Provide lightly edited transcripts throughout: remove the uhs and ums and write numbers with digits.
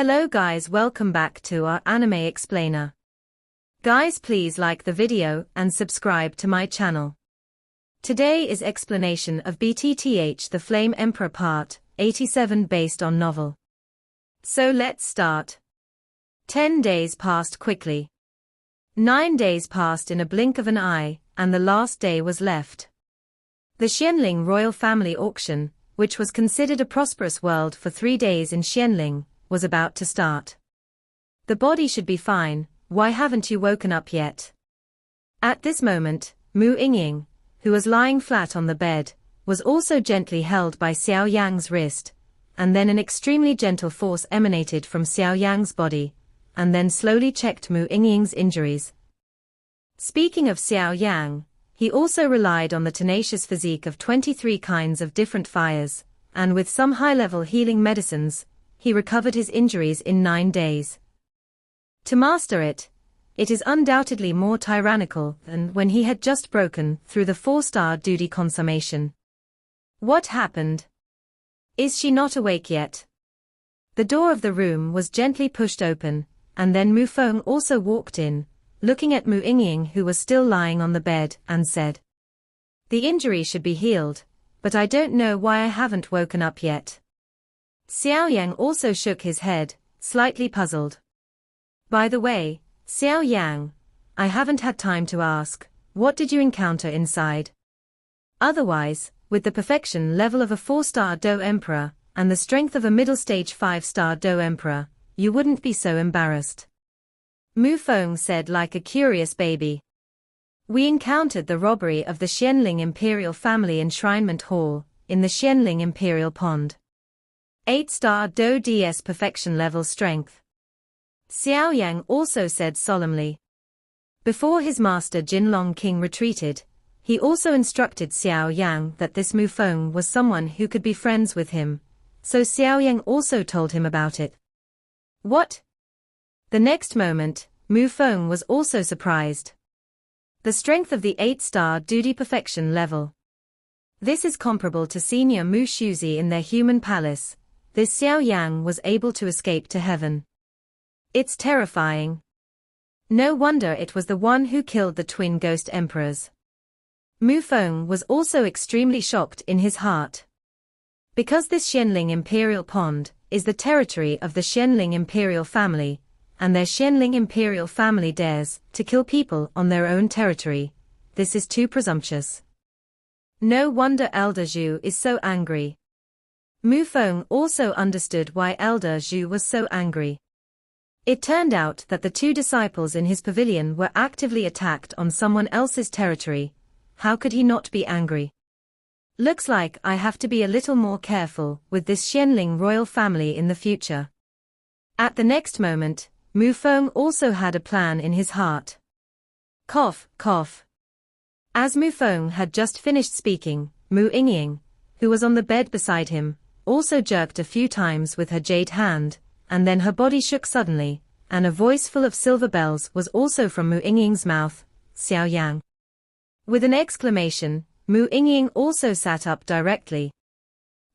Hello guys, welcome back to our anime explainer. Guys, please like the video and subscribe to my channel. Today is explanation of BTTH The Flame Emperor Part 87 based on novel. So let's start. 10 days passed quickly. 9 days passed in a blink of an eye, and the last day was left. The Xianling royal family auction, which was considered a prosperous world for 3 days in Xianling, was about to start. The body should be fine, why haven't you woken up yet? At this moment, Mu Yingying, who was lying flat on the bed, was also gently held by Xiao Yang's wrist, and then an extremely gentle force emanated from Xiao Yang's body, and then slowly checked Mu Yingying's injuries. Speaking of Xiao Yang, he also relied on the tenacious physique of 23 kinds of different fires, and with some high-level healing medicines, he recovered his injuries in 9 days. To master it, it is undoubtedly more tyrannical than when he had just broken through the 4-star duty consummation. What happened? Is she not awake yet? The door of the room was gently pushed open, and then Mu Feng also walked in, looking at Mu Yingying who was still lying on the bed, and said, "The injury should be healed, but I don't know why I haven't woken up yet." Xiao Yang also shook his head, slightly puzzled. "By the way, Xiao Yang, I haven't had time to ask, what did you encounter inside? Otherwise, with the perfection level of a 4-star Do Emperor, and the strength of a middle-stage 5-star Do Emperor, you wouldn't be so embarrassed." Mu Feng said like a curious baby. "We encountered the robbery of the Xianling Imperial Family Enshrinement Hall, in the Xianling Imperial Pond. 8-star Do DS perfection level strength." Xiao Yang also said solemnly. Before his master Jinlong King retreated, he also instructed Xiao Yang that this Mu Feng was someone who could be friends with him, so Xiao Yang also told him about it. What? The next moment, Mu Feng was also surprised. The strength of the 8-star duty perfection level. This is comparable to senior Mu Shuzi in their human palace. This Xiao Yang was able to escape to heaven. It's terrifying. No wonder it was the one who killed the twin ghost emperors. Mu Feng was also extremely shocked in his heart. Because this Xianling Imperial Pond is the territory of the Xianling Imperial Family, and their Xianling Imperial Family dares to kill people on their own territory, this is too presumptuous. No wonder Elder Zhu is so angry. Mu Feng also understood why Elder Zhu was so angry. It turned out that the 2 disciples in his pavilion were actively attacked on someone else's territory. How could he not be angry? Looks like I have to be a little more careful with this Xianling royal family in the future. At the next moment, Mu Feng also had a plan in his heart. Cough, cough. As Mu Feng had just finished speaking, Mu Yingying, who was on the bed beside him, also jerked a few times with her jade hand, and then her body shook suddenly, and a voice full of silver bells was also from Mu Yingying's mouth, "Xiao Yang." With an exclamation, Mu Yingying also sat up directly.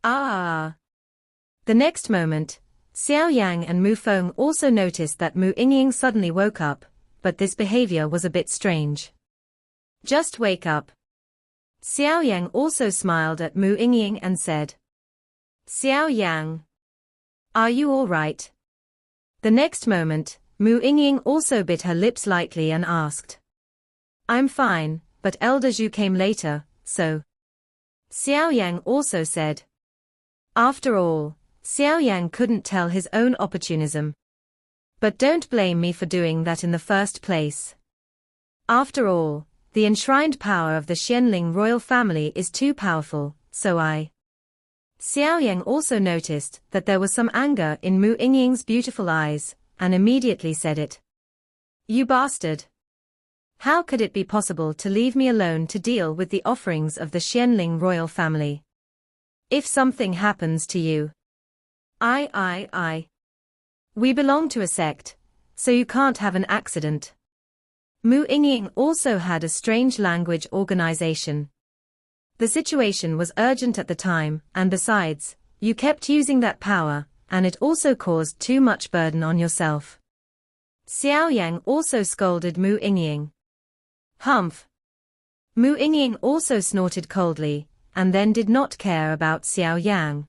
Ah! The next moment, Xiao Yang and Mu Feng also noticed that Mu Yingying suddenly woke up, but this behavior was a bit strange. "Just wake up." Xiao Yang also smiled at Mu Yingying and said, "Xiao Yang, are you all right?" The next moment, Mu Yingying also bit her lips lightly and asked, "I'm fine, but Elder Zhu came later, so." Xiao Yang also said. After all, Xiao Yang couldn't tell his own opportunism. But don't blame me for doing that in the first place. After all, the enshrined power of the Xianling royal family is too powerful, so I. Xiao Yang also noticed that there was some anger in Mu Yingying's beautiful eyes, and immediately said it. "You bastard! How could it be possible to leave me alone to deal with the offerings of the Xianling royal family? If something happens to you, we belong to a sect, so you can't have an accident." Mu Yingying also had a strange language organization. The situation was urgent at the time, and besides, you kept using that power, and it also caused too much burden on yourself. Xiao Yan also scolded Mu Yingying. Humph. Mu Yingying also snorted coldly, and then did not care about Xiao Yang.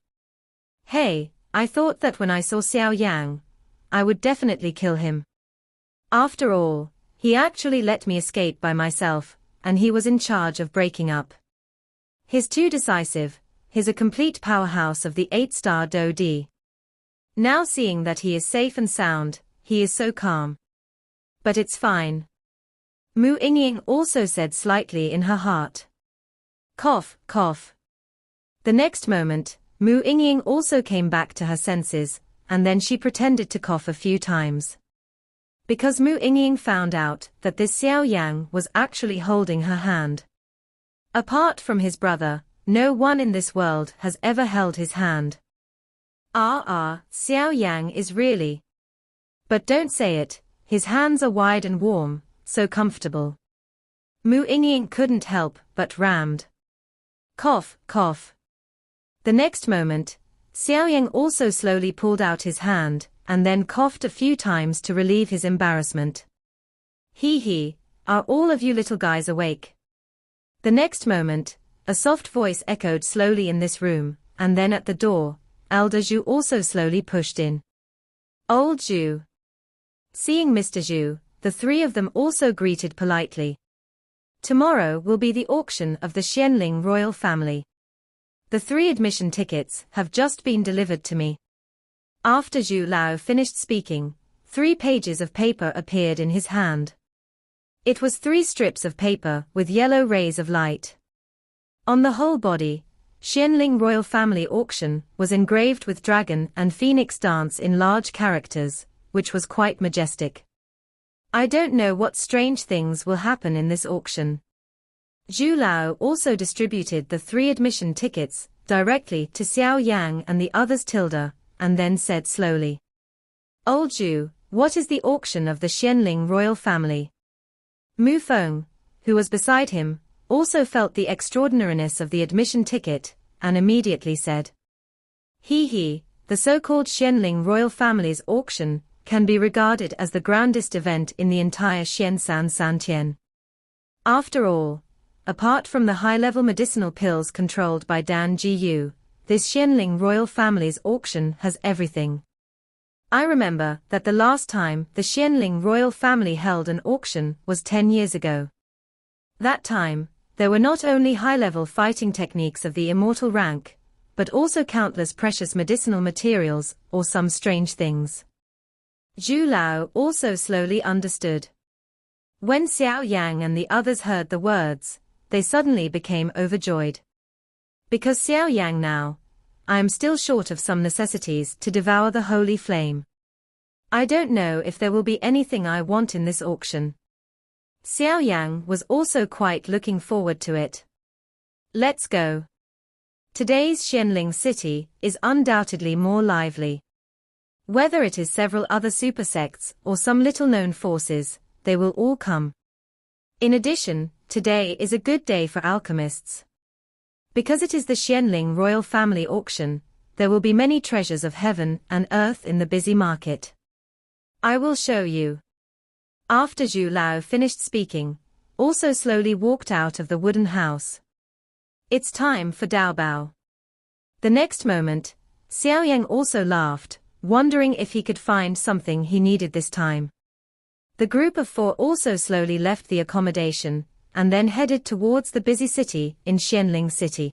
Hey, I thought that when I saw Xiao Yang, I would definitely kill him. After all, he actually let me escape by myself, and he was in charge of breaking up. He's too decisive, he's a complete powerhouse of the 8-star Do Di. Now seeing that he is safe and sound, he is so calm. But it's fine. Mu Yingying also said slightly in her heart. Cough, cough. The next moment, Mu Yingying also came back to her senses, and then she pretended to cough a few times. Because Mu Yingying found out that this Xiao Yang was actually holding her hand. Apart from his brother, no one in this world has ever held his hand. Xiao Yang is really. But don't say it, his hands are wide and warm, so comfortable. Mu Yingying couldn't help but rammed. Cough, cough. The next moment, Xiao Yang also slowly pulled out his hand, and then coughed a few times to relieve his embarrassment. Hee, are all of you little guys awake? The next moment, a soft voice echoed slowly in this room, and then at the door, Elder Zhu also slowly pushed in. Old Zhu. Seeing Mr. Zhu, the three of them also greeted politely. Tomorrow will be the auction of the Xianling royal family. The 3 admission tickets have just been delivered to me. After Zhu Lao finished speaking, 3 pages of paper appeared in his hand. It was 3 strips of paper with yellow rays of light. On the whole body, Xianling royal family auction was engraved with dragon and phoenix dance in large characters, which was quite majestic. I don't know what strange things will happen in this auction. Zhu Lao also distributed the 3 admission tickets directly to Xiao Yang and the others and then said slowly. Old Zhu, what is the auction of the Xianling royal family? Mu Feng, who was beside him, also felt the extraordinariness of the admission ticket, and immediately said. The so-called Xianling royal family's auction can be regarded as the grandest event in the entire Xiansan Santian. After all, apart from the high-level medicinal pills controlled by Dan Jiyu, this Xianling royal family's auction has everything. I remember that the last time the Xianling royal family held an auction was 10 years ago. That time, there were not only high-level fighting techniques of the immortal rank, but also countless precious medicinal materials or some strange things. Zhu Lao also slowly understood. When Xiao Yang and the others heard the words, they suddenly became overjoyed. Because Xiao Yang now, I am still short of some necessities to devour the holy flame. I don't know if there will be anything I want in this auction. Xiao Yang was also quite looking forward to it. Let's go. Today's Xianling city is undoubtedly more lively. Whether it is several other super sects or some little-known forces, they will all come. In addition, today is a good day for alchemists. Because it is the Xianling royal family auction, there will be many treasures of heaven and earth in the busy market. I will show you. After Zhu Lao finished speaking, also slowly walked out of the wooden house. It's time for Daobao. The next moment, Xiao Yang also laughed, wondering if he could find something he needed this time. The group of 4 also slowly left the accommodation, and then headed towards the busy city in Xianling City.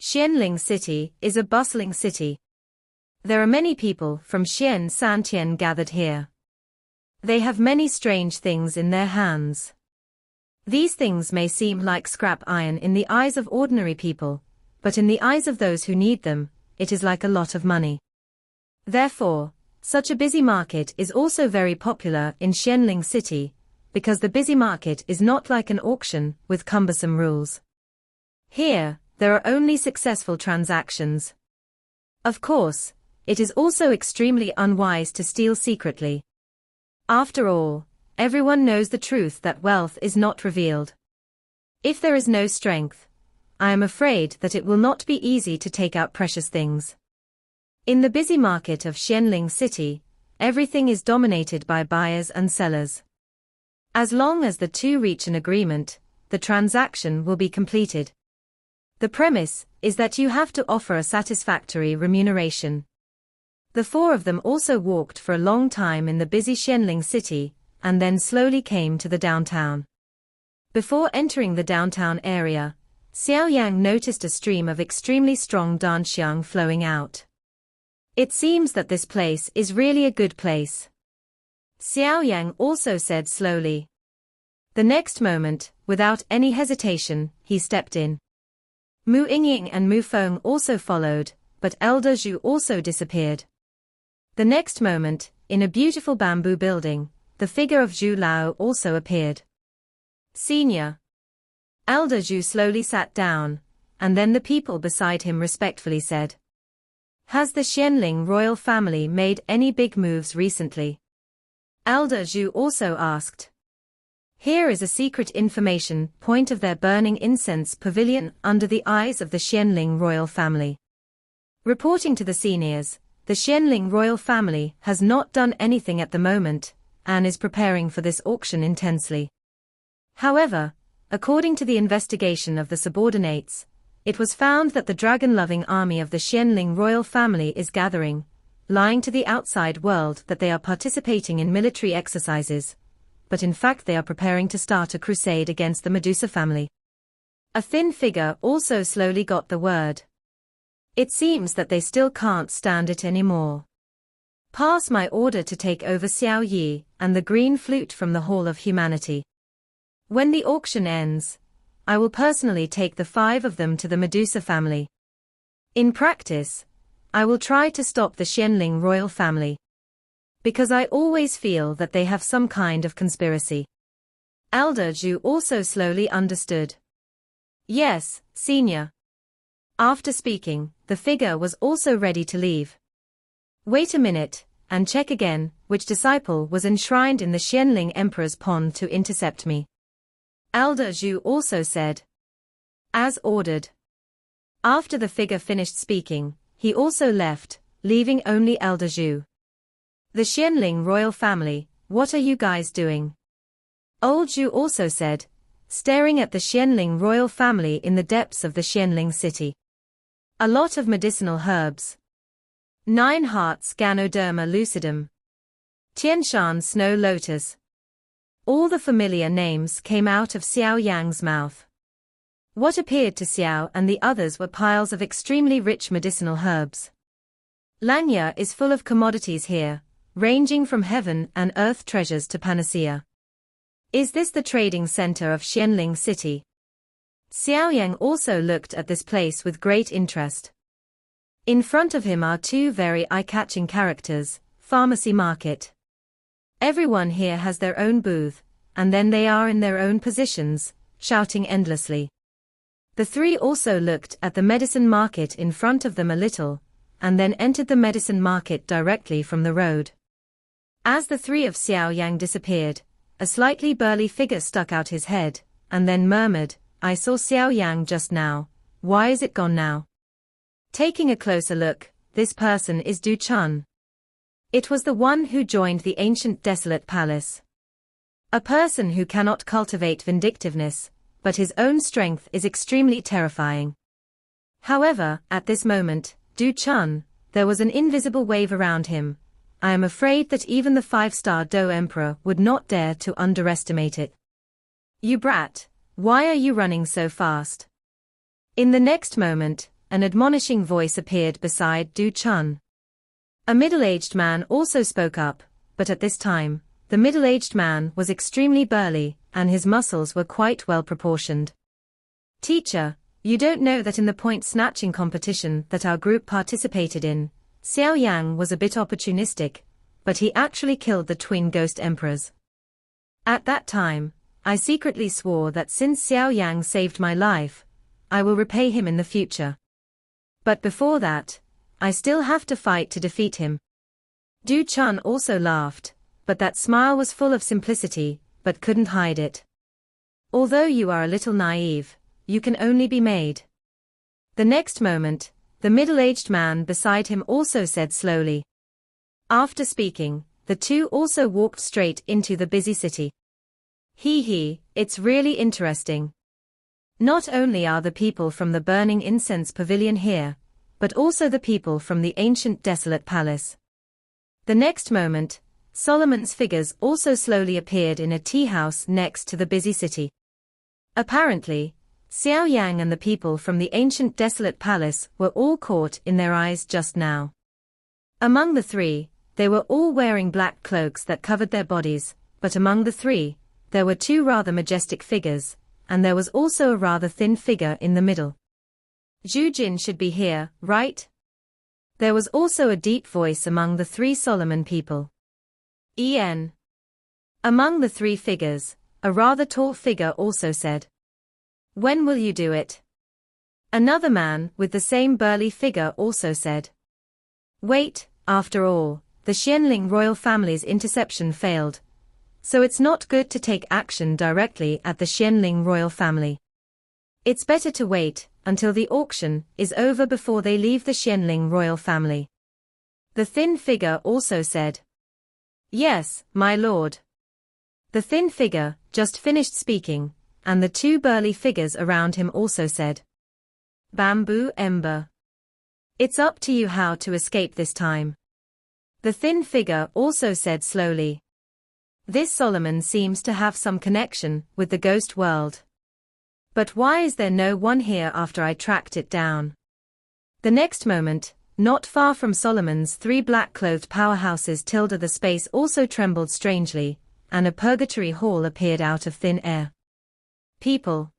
Xianling City is a bustling city. There are many people from Xian Santian gathered here. They have many strange things in their hands. These things may seem like scrap iron in the eyes of ordinary people, but in the eyes of those who need them, it is like a lot of money. Therefore, such a busy market is also very popular in Xianling City, because the busy market is not like an auction with cumbersome rules. Here, there are only successful transactions. Of course, it is also extremely unwise to steal secretly. After all, everyone knows the truth that wealth is not revealed. If there is no strength, I am afraid that it will not be easy to take out precious things. In the busy market of Xianling City, everything is dominated by buyers and sellers. As long as the two reach an agreement, the transaction will be completed. The premise is that you have to offer a satisfactory remuneration. The four of them also walked for a long time in the busy Xianling City, and then slowly came to the downtown. Before entering the downtown area, Xiao Yan noticed a stream of extremely strong danxiang flowing out. It seems that this place is really a good place. Xiao Yang also said slowly. The next moment, without any hesitation, he stepped in. Mu Yingying and Mu Feng also followed, but Elder Zhu also disappeared. The next moment, in a beautiful bamboo building, the figure of Zhu Lao also appeared. Senior. Elder Zhu slowly sat down, and then the people beside him respectfully said, "Has the Xianling royal family made any big moves recently?" Elder Zhu also asked. Here is a secret information point of their burning incense pavilion under the eyes of the Xianling royal family. Reporting to the seniors, the Xianling royal family has not done anything at the moment, and is preparing for this auction intensely. However, according to the investigation of the subordinates, it was found that the dragon-loving army of the Xianling royal family is gathering, lying to the outside world that they are participating in military exercises, but in fact they are preparing to start a crusade against the Medusa family. A thin figure also slowly got the word. It seems that they still can't stand it anymore. Pass my order to take over Xiao Yi and the green flute from the Hall of Humanity. When the auction ends, I will personally take the 5 of them to the Medusa family. In practice, I will try to stop the Xianling royal family, because I always feel that they have some kind of conspiracy. Elder Zhu also slowly understood. Yes, senior. After speaking, the figure was also ready to leave. Wait a minute, and check again, which disciple was enshrined in the Xianling Emperor's pond to intercept me. Elder Zhu also said. As ordered. After the figure finished speaking, he also left, leaving only Elder Zhu. The Xianling royal family, what are you guys doing? Old Zhu also said, staring at the Xianling royal family in the depths of the Xianling city. A lot of medicinal herbs. 9 hearts Ganoderma lucidum. Tianshan snow lotus. All the familiar names came out of Xiao Yang's mouth. What appeared to Xiao and the others were piles of extremely rich medicinal herbs. Lanya is full of commodities here, ranging from heaven and earth treasures to panacea. Is this the trading center of Xianling City? Xiao Yang also looked at this place with great interest. In front of him are 2 very eye-catching characters, pharmacy market. Everyone here has their own booth, and then they are in their own positions, shouting endlessly. The 3 also looked at the medicine market in front of them a little, and then entered the medicine market directly from the road. As the 3 of Xiao Yang disappeared, a slightly burly figure stuck out his head, and then murmured, I saw Xiao Yang just now, why is it gone now? Taking a closer look, this person is Du Chun. It was the one who joined the ancient desolate palace. A person who cannot cultivate vindictiveness, but his own strength is extremely terrifying. However, at this moment, Du Chun, there was an invisible wave around him. I am afraid that even the 5-star Do Emperor would not dare to underestimate it. You brat, why are you running so fast? In the next moment, an admonishing voice appeared beside Du Chun. A middle-aged man also spoke up, but at this time, the middle-aged man was extremely burly, and his muscles were quite well proportioned. Teacher, you don't know that in the point-snatching competition that our group participated in, Xiao Yang was a bit opportunistic, but he actually killed the twin ghost emperors. At that time, I secretly swore that since Xiao Yang saved my life, I will repay him in the future. But before that, I still have to fight to defeat him. Du Chun also laughed, but that smile was full of simplicity, but couldn't hide it. Although you are a little naive, you can only be made. The next moment, The middle-aged man beside him also said slowly. After speaking, the two also walked straight into the busy city. It's really interesting. Not only are the people from the burning incense pavilion here, but also the people from the ancient desolate palace. The next moment, Solomon's figures also slowly appeared in a tea house next to the busy city. Apparently, Xiao Yan and the people from the ancient desolate palace were all caught in their eyes just now. Among the three, they were all wearing black cloaks that covered their bodies, but among the three, there were two rather majestic figures, and there was also a rather thin figure in the middle. Zhu Jin should be here, right? There was also a deep voice among the three Solomon people. Among the three figures, a rather tall figure also said. When will you do it? Another man with the same burly figure also said. Wait, after all, the Xianling royal family's interception failed, so it's not good to take action directly at the Xianling royal family. It's better to wait until the auction is over before they leave the Xianling royal family. The thin figure also said. Yes, my lord. The thin figure just finished speaking, and the two burly figures around him also said. Bamboo Ember. It's up to you how to escape this time. The thin figure also said slowly. This Solomon seems to have some connection with the ghost world. But why is there no one here after I tracked it down? The next moment, not far from Solomon's three black-clothed powerhouses the space also trembled strangely, and a purgatory hall appeared out of thin air. People.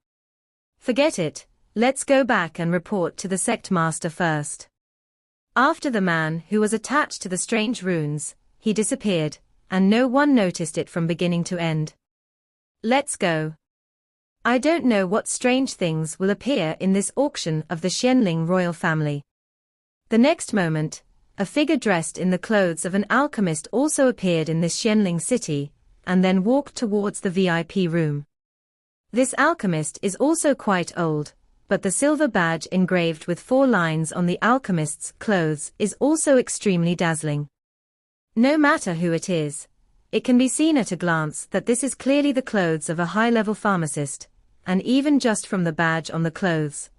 Forget it, let's go back and report to the sect master first. After the man who was attached to the strange runes, he disappeared, and no one noticed it from beginning to end. Let's go. I don't know what strange things will appear in this auction of the Xianling royal family. The next moment, a figure dressed in the clothes of an alchemist also appeared in this Xianling city, and then walked towards the VIP room. This alchemist is also quite old, but the silver badge engraved with 4 lines on the alchemist's clothes is also extremely dazzling. No matter who it is, it can be seen at a glance that this is clearly the clothes of a high-level pharmacist, and even just from the badge on the clothes,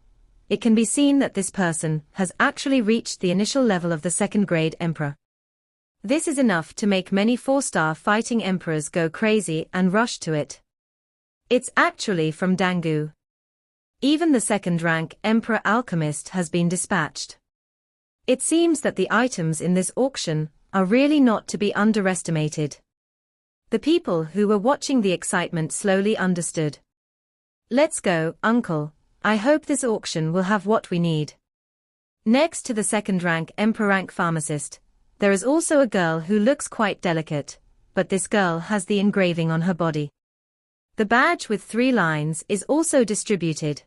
it can be seen that this person has actually reached the initial level of the second-grade emperor. This is enough to make many 4-star fighting emperors go crazy and rush to it. It's actually from Dangu. Even the second-rank emperor alchemist has been dispatched. It seems that the items in this auction are really not to be underestimated. The people who were watching the excitement slowly understood. Let's go, uncle. I hope this auction will have what we need. Next to the second-rank emperor rank pharmacist, there is also a girl who looks quite delicate, but this girl has the engraving on her body. The badge with 3 lines is also distributed.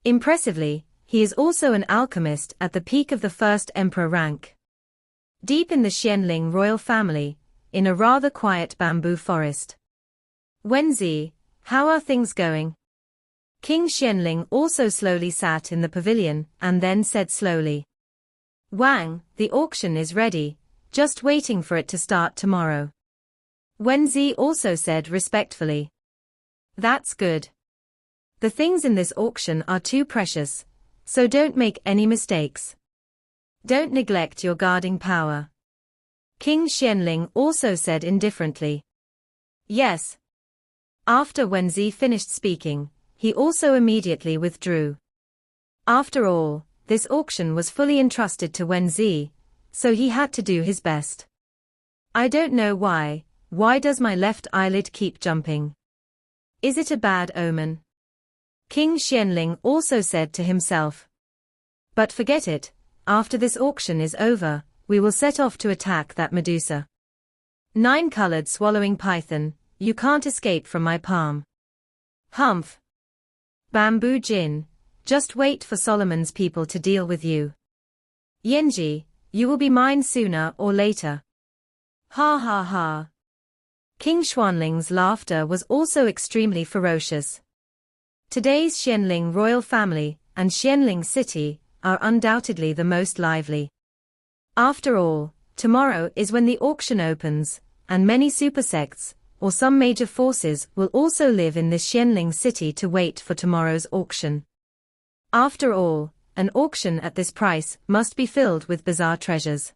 Impressively, he is also an alchemist at the peak of the first emperor rank. Deep in the Xianling royal family, in a rather quiet bamboo forest. Wenzi, how are things going? King Xianling also slowly sat in the pavilion and then said slowly. Wang, the auction is ready, just waiting for it to start tomorrow. Wenzi also said respectfully. That's good. The things in this auction are too precious, so don't make any mistakes. Don't neglect your guarding power. King Xianling also said indifferently. Yes. After Wenzi finished speaking, he also immediately withdrew. After all, this auction was fully entrusted to Wenzi, so he had to do his best. I don't know why does my left eyelid keep jumping? Is it a bad omen? King Xianling also said to himself. But forget it, after this auction is over, we will set off to attack that Medusa. 9-colored swallowing python, you can't escape from my palm. Humph. Bamboo Jin, just wait for Solomon's people to deal with you. Yenji, you will be mine sooner or later. Ha ha ha. King Xuanling's laughter was also extremely ferocious. Today's Xianling royal family and Xianling city are undoubtedly the most lively. After all, tomorrow is when the auction opens, and many supersects, or some major forces, will also live in this Xianling city to wait for tomorrow's auction. After all, an auction at this price must be filled with bizarre treasures.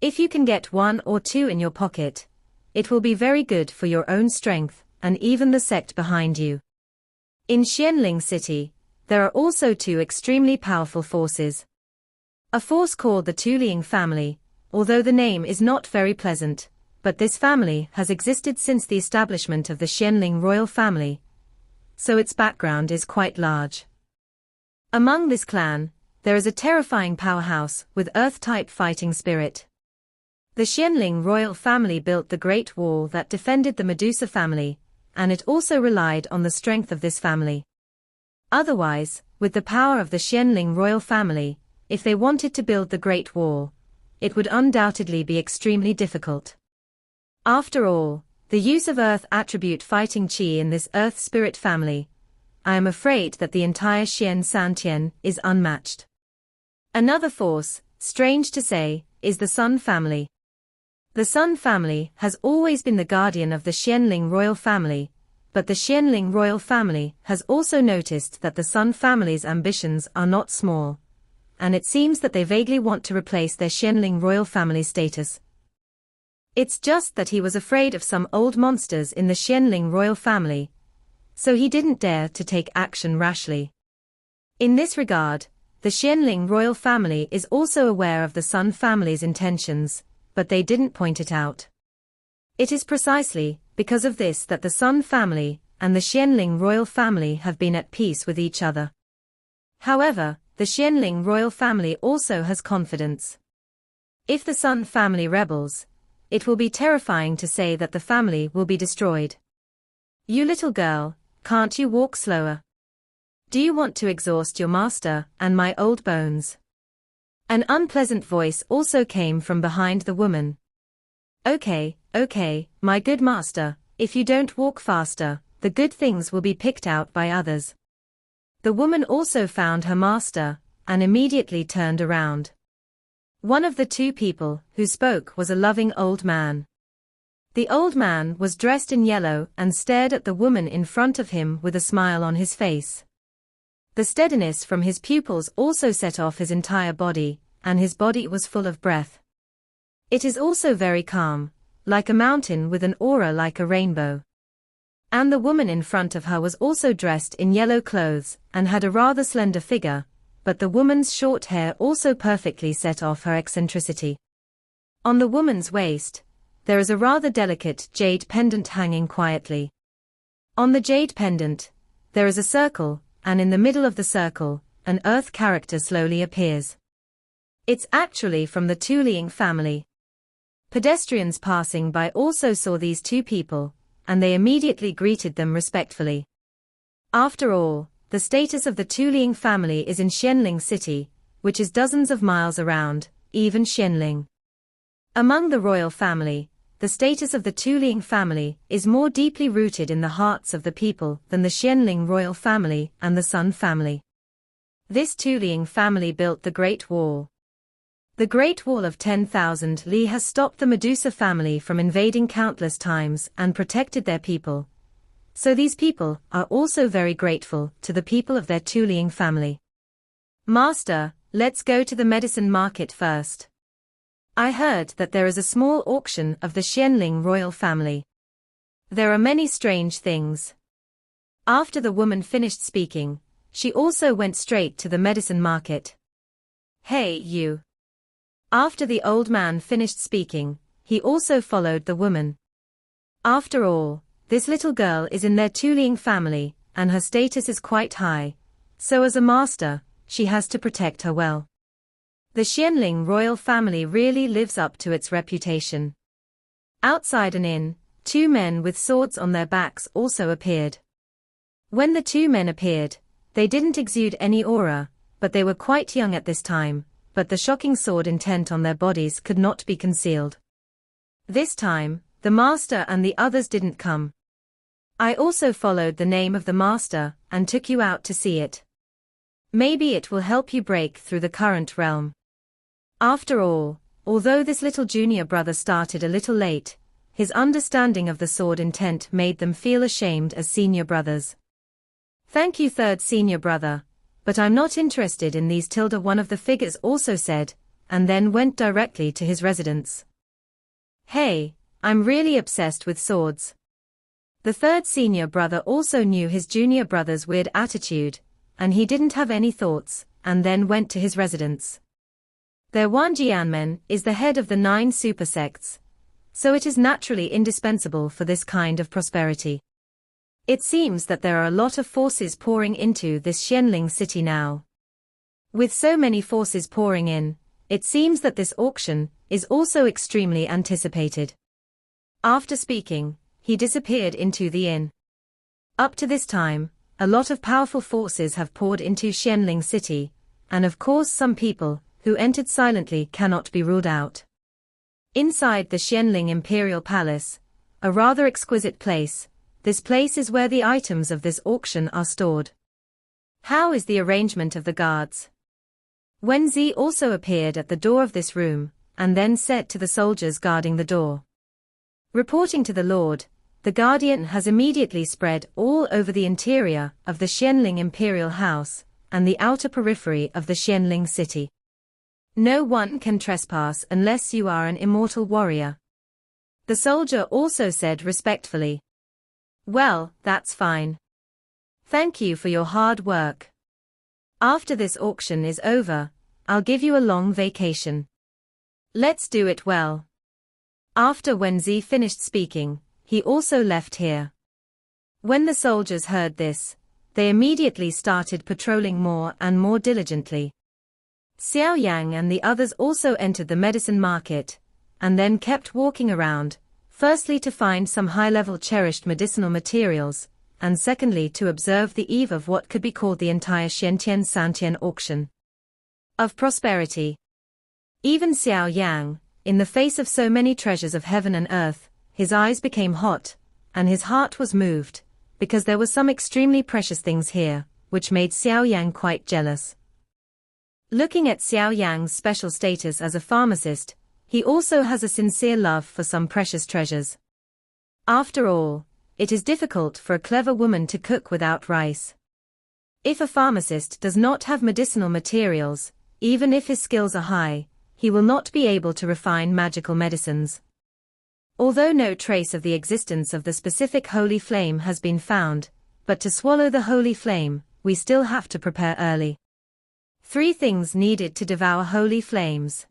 If you can get one or two in your pocket, it will be very good for your own strength, and even the sect behind you. In Xianling City, there are also two extremely powerful forces. A force called the Tuliang family, although the name is not very pleasant, but this family has existed since the establishment of the Xianling royal family, so its background is quite large. Among this clan, there is a terrifying powerhouse with earth-type fighting spirit. The Xianling royal family built the Great Wall that defended the Medusa family, and it also relied on the strength of this family. Otherwise, with the power of the Xianling royal family, if they wanted to build the Great Wall, it would undoubtedly be extremely difficult. After all, the use of earth attribute fighting qi in this earth spirit family, I am afraid that the entire Xian Santian is unmatched. Another force, strange to say, is the Sun family. The Sun family has always been the guardian of the Xianling royal family, but the Xianling royal family has also noticed that the Sun family's ambitions are not small, and it seems that they vaguely want to replace their Xianling royal family status. It's just that he was afraid of some old monsters in the Xianling royal family, so he didn't dare to take action rashly. In this regard, the Xianling royal family is also aware of the Sun family's intentions, but they didn't point it out. It is precisely because of this that the Sun family and the Xianling royal family have been at peace with each other. However, the Xianling royal family also has confidence. If the Sun family rebels, it will be terrifying to say that the family will be destroyed. You little girl, can't you walk slower? Do you want to exhaust your master and my old bones? An unpleasant voice also came from behind the woman. Okay, my good master, if you don't walk faster, the good things will be picked out by others. The woman also found her master, and immediately turned around. One of the two people who spoke was a loving old man. The old man was dressed in yellow and stared at the woman in front of him with a smile on his face. The steadiness from his pupils also set off his entire body, and his body was full of breath. It is also very calm, like a mountain with an aura like a rainbow. And the woman in front of her was also dressed in yellow clothes and had a rather slender figure, but the woman's short hair also perfectly set off her eccentricity. On the woman's waist, there is a rather delicate jade pendant hanging quietly. On the jade pendant, there is a circle, and in the middle of the circle, an earth character slowly appears. It's actually from the Tuliang family. Pedestrians passing by also saw these two people, and they immediately greeted them respectfully. After all, the status of the Tuliang family is in Xianling City, which is dozens of miles around, even Xianling. Among the royal family, the status of the Tuliang family is more deeply rooted in the hearts of the people than the Xianling royal family and the Sun family. This Tuliang family built the Great Wall. The Great Wall of 10,000 li has stopped the Medusa family from invading countless times and protected their people. So these people are also very grateful to the people of their Tuliang family. Master, let's go to the medicine market first. I heard that there is a small auction of the Xianling royal family. There are many strange things. After the woman finished speaking, she also went straight to the medicine market. Hey, you. After the old man finished speaking, he also followed the woman. After all, this little girl is in their Tuliang family, and her status is quite high, so as a master, she has to protect her well. The Xianling royal family really lives up to its reputation. Outside an inn, two men with swords on their backs also appeared. When the two men appeared, they didn't exude any aura, but they were quite young at this time, but the shocking sword intent on their bodies could not be concealed. This time, the master and the others didn't come. I also followed the name of the master, and took you out to see it. Maybe it will help you break through the current realm. After all, although this little junior brother started a little late, his understanding of the sword intent made them feel ashamed as senior brothers. Thank you, third senior brother, but I'm not interested in these. One of the figures also said, and then went directly to his residence. Hey, I'm really obsessed with swords. The third senior brother also knew his junior brother's weird attitude, and he didn't have any thoughts, and then went to his residence. Their Wan Jianmen is the head of the 9 super sects, so it is naturally indispensable for this kind of prosperity. It seems that there are a lot of forces pouring into this Xianling city now. With so many forces pouring in, it seems that this auction is also extremely anticipated. After speaking, he disappeared into the inn. Up to this time, a lot of powerful forces have poured into Xianling city, and of course some people who entered silently cannot be ruled out. Inside the Xianling Imperial Palace, a rather exquisite place, this place is where the items of this auction are stored. How is the arrangement of the guards? Wen Zi also appeared at the door of this room, and then said to the soldiers guarding the door. Reporting to the Lord, the Guardian has immediately spread all over the interior of the Xianling Imperial House, and the outer periphery of the Xianling city. No one can trespass unless you are an immortal warrior. The soldier also said respectfully. Well, that's fine. Thank you for your hard work. After this auction is over, I'll give you a long vacation. Let's do it well. After Wen Zi finished speaking, he also left here. When the soldiers heard this, they immediately started patrolling more and more diligently. Xiao Yan and the others also entered the medicine market, and then kept walking around, firstly to find some high-level cherished medicinal materials, and secondly to observe the eve of what could be called the entire Xiantian Santian auction of prosperity. Even Xiao Yang, in the face of so many treasures of heaven and earth, his eyes became hot, and his heart was moved, because there were some extremely precious things here, which made Xiao Yang quite jealous. Looking at Xiao Yang's special status as a pharmacist, he also has a sincere love for some precious treasures. After all, it is difficult for a clever woman to cook without rice. If a pharmacist does not have medicinal materials, even if his skills are high, he will not be able to refine magical medicines. Although no trace of the existence of the specific holy flame has been found, but to swallow the holy flame, we still have to prepare early. 3 things needed to devour holy flames.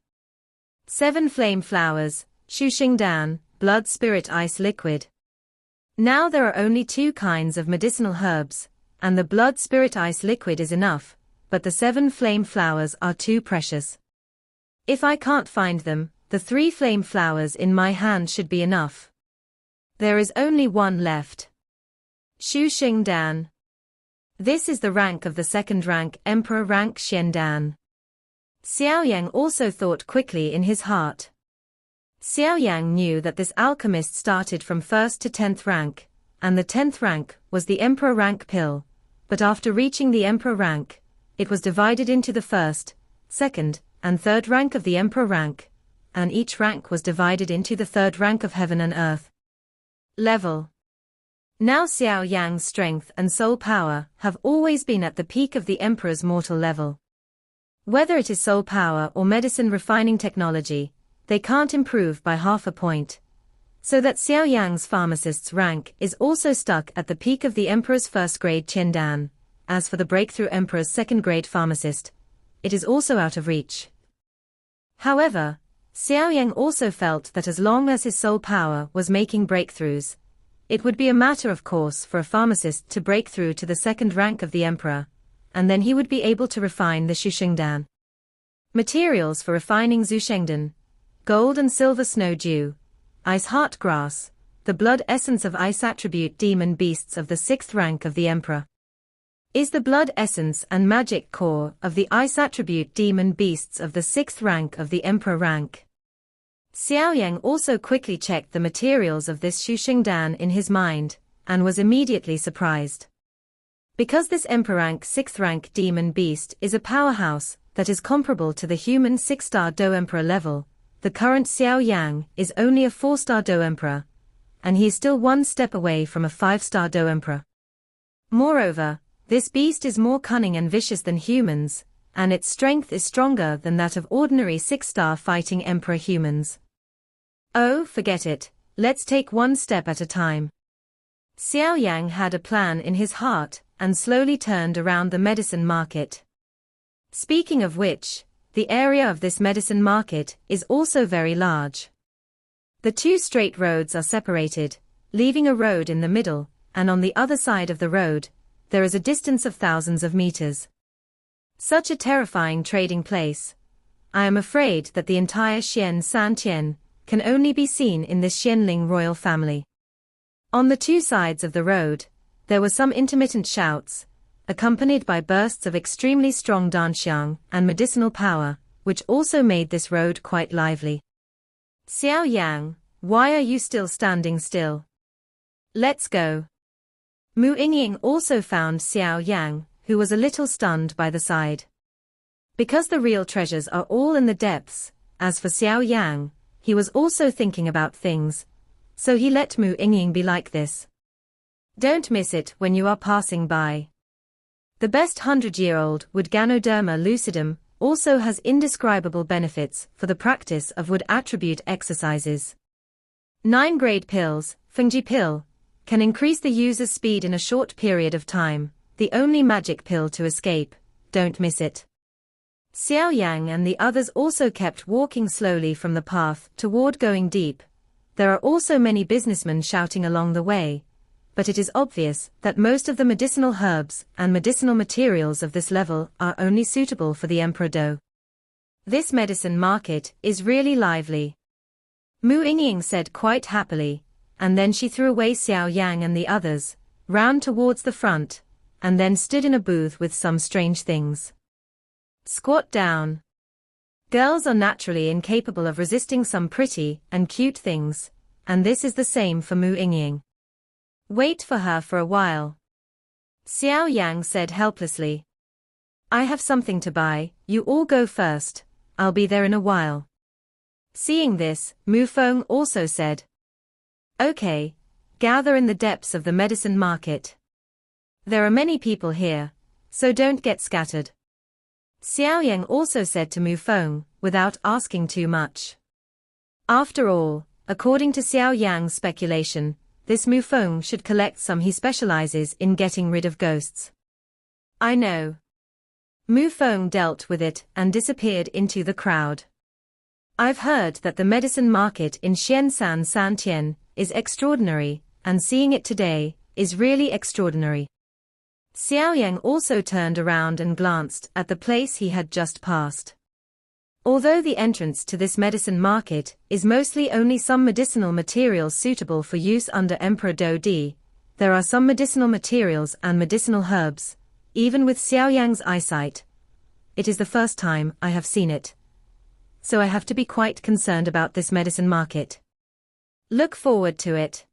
7 flame flowers, Shuxingdan, blood spirit ice liquid. Now there are only 2 kinds of medicinal herbs, and the blood spirit ice liquid is enough, but the 7 flame flowers are too precious. If I can't find them, the 3 flame flowers in my hand should be enough. There is only 1 left. Shuxingdan. This is the rank of the 2nd rank Emperor rank Xiandan. Xiao Yang also thought quickly in his heart. Xiao Yang knew that this alchemist started from 1st to 10th rank, and the 10th rank was the Emperor rank pill, but after reaching the Emperor rank, it was divided into the 1st, 2nd, and 3rd rank of the Emperor rank, and each rank was divided into the 3rd rank of heaven and earth. Level. Now Xiao Yang's strength and soul power have always been at the peak of the Emperor's mortal level. Whether it is soul power or medicine refining technology, they can't improve by half a point. So that Xiao Yang's pharmacist's rank is also stuck at the peak of the Emperor's 1st grade Qiandan. As for the breakthrough Emperor's 2nd grade pharmacist, it is also out of reach. However, Xiao Yang also felt that as long as his soul power was making breakthroughs, it would be a matter of course for a pharmacist to break through to the 2nd rank of the Emperor, and then he would be able to refine the Shuxingdan. Materials for refining Zhushengdan: gold and silver snow dew, ice heart grass, the blood essence of ice attribute demon beasts of the 6th rank of the Emperor. Is the blood essence and magic core of the ice attribute demon beasts of the 6th rank of the Emperor rank. Xiao Yang also quickly checked the materials of this Shuxingdan in his mind, and was immediately surprised. Because this Emperor rank 6th rank demon beast is a powerhouse that is comparable to the human 6-star Do Emperor level, the current Xiao Yan is only a 4-star Do Emperor, and he is still one step away from a 5-star Do Emperor. Moreover, this beast is more cunning and vicious than humans, and its strength is stronger than that of ordinary 6-star fighting Emperor humans. Oh, forget it, let's take one step at a time. Xiao Yan had a plan in his heart and slowly turned around the medicine market. Speaking of which, the area of this medicine market is also very large. The two straight roads are separated, leaving a road in the middle, and on the other side of the road, there is a distance of thousands of meters. Such a terrifying trading place. I am afraid that the entire Xian San Tian can only be seen in this Xianling royal family. On the two sides of the road, there were some intermittent shouts, accompanied by bursts of extremely strong danxiang and medicinal power, which also made this road quite lively. Xiao Yang, why are you still standing still? Let's go. Mu Yingying also found Xiao Yang, who was a little stunned by the side. Because the real treasures are all in the depths, as for Xiao Yang, he was also thinking about things, so he let Mu Yingying be like this. Don't miss it when you are passing by. The best 100-year-old wood Ganoderma lucidum also has indescribable benefits for the practice of wood attribute exercises. 9-grade pills, Fengji pill, can increase the user's speed in a short period of time, the only magic pill to escape, don't miss it. Xiao Yang and the others also kept walking slowly from the path toward going deep. There are also many businessmen shouting along the way, but it is obvious that most of the medicinal herbs and medicinal materials of this level are only suitable for the Emperor Do. This medicine market is really lively. Mu Yingying said quite happily, and then she threw away Xiao Yang and the others, round towards the front, and then stood in a booth with some strange things. Squat down. Girls are naturally incapable of resisting some pretty and cute things, and this is the same for Mu Yingying. Wait for her for a while. Xiao Yang said helplessly. I have something to buy, you all go first, I'll be there in a while. Seeing this, Mu Feng also said. Okay, gather in the depths of the medicine market. There are many people here, so don't get scattered. Xiao Yang also said to Mu Feng, without asking too much. After all, according to Xiao Yang's speculation, this Mu Feng should collect some. He specializes in getting rid of ghosts. I know. Mu Feng dealt with it and disappeared into the crowd. I've heard that the medicine market in Xiansan Santian is extraordinary, and seeing it today is really extraordinary. Xiao Yang also turned around and glanced at the place he had just passed. Although the entrance to this medicine market is mostly only some medicinal materials suitable for use under Emperor Do Di, there are some medicinal materials and medicinal herbs, even with Xiao Yang's eyesight. It is the first time I have seen it. So I have to be quite concerned about this medicine market. Look forward to it.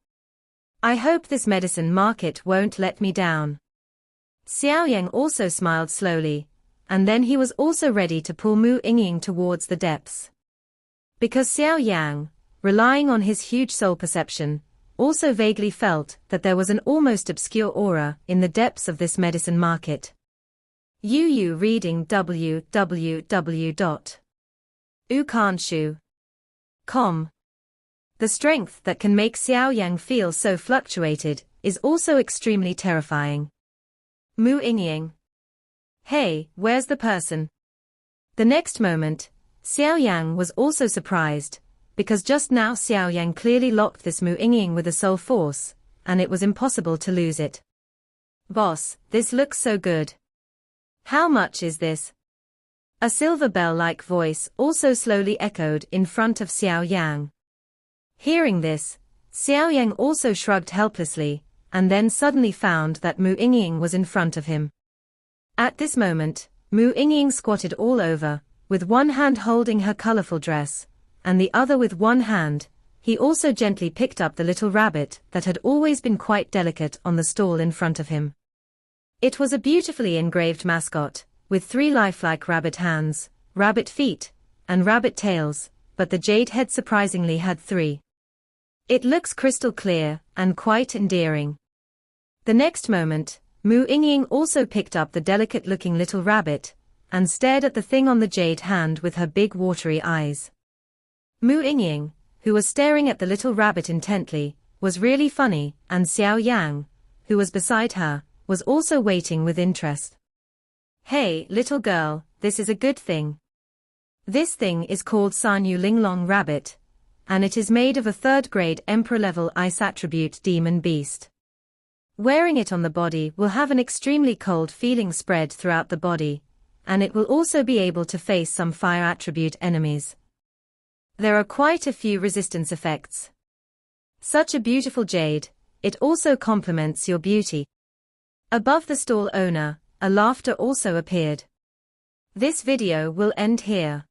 I hope this medicine market won't let me down. Xiao Yang also smiled slowly, and then he was also ready to pull Mu Yingying towards the depths. Because Xiao Yang, relying on his huge soul perception, also vaguely felt that there was an almost obscure aura in the depths of this medicine market. Yu reading www.ukanshu.com. The strength that can make Xiao Yang feel so fluctuated is also extremely terrifying. Mu Yingying. Hey, where's the person? The next moment, Xiao Yang was also surprised, because just now Xiao Yang clearly locked this Mu Yingying with a soul force, and it was impossible to lose it. Boss, this looks so good. How much is this? A silver bell-like voice also slowly echoed in front of Xiao Yang. Hearing this, Xiao Yang also shrugged helplessly, and then suddenly found that Mu Yingying was in front of him. At this moment, Mu Yingying squatted all over, with one hand holding her colorful dress, and the other with one hand. He also gently picked up the little rabbit that had always been quite delicate on the stall in front of him. It was a beautifully engraved mascot, with 3 lifelike rabbit hands, rabbit feet, and rabbit tails, but the jade head surprisingly had 3. It looks crystal clear, and quite endearing. The next moment, Mu Yingying also picked up the delicate-looking little rabbit, and stared at the thing on the jade hand with her big watery eyes. Mu Yingying, who was staring at the little rabbit intently, was really funny, and Xiao Yan, who was beside her, was also waiting with interest. Hey, little girl, this is a good thing. This thing is called Sanyu Linglong Rabbit, and it is made of a 3rd grade Emperor-level ice attribute demon beast. Wearing it on the body will have an extremely cold feeling spread throughout the body, and it will also be able to face some fire attribute enemies. There are quite a few resistance effects. Such a beautiful jade, it also complements your beauty. Above the stall owner, a laughter also appeared. This video will end here.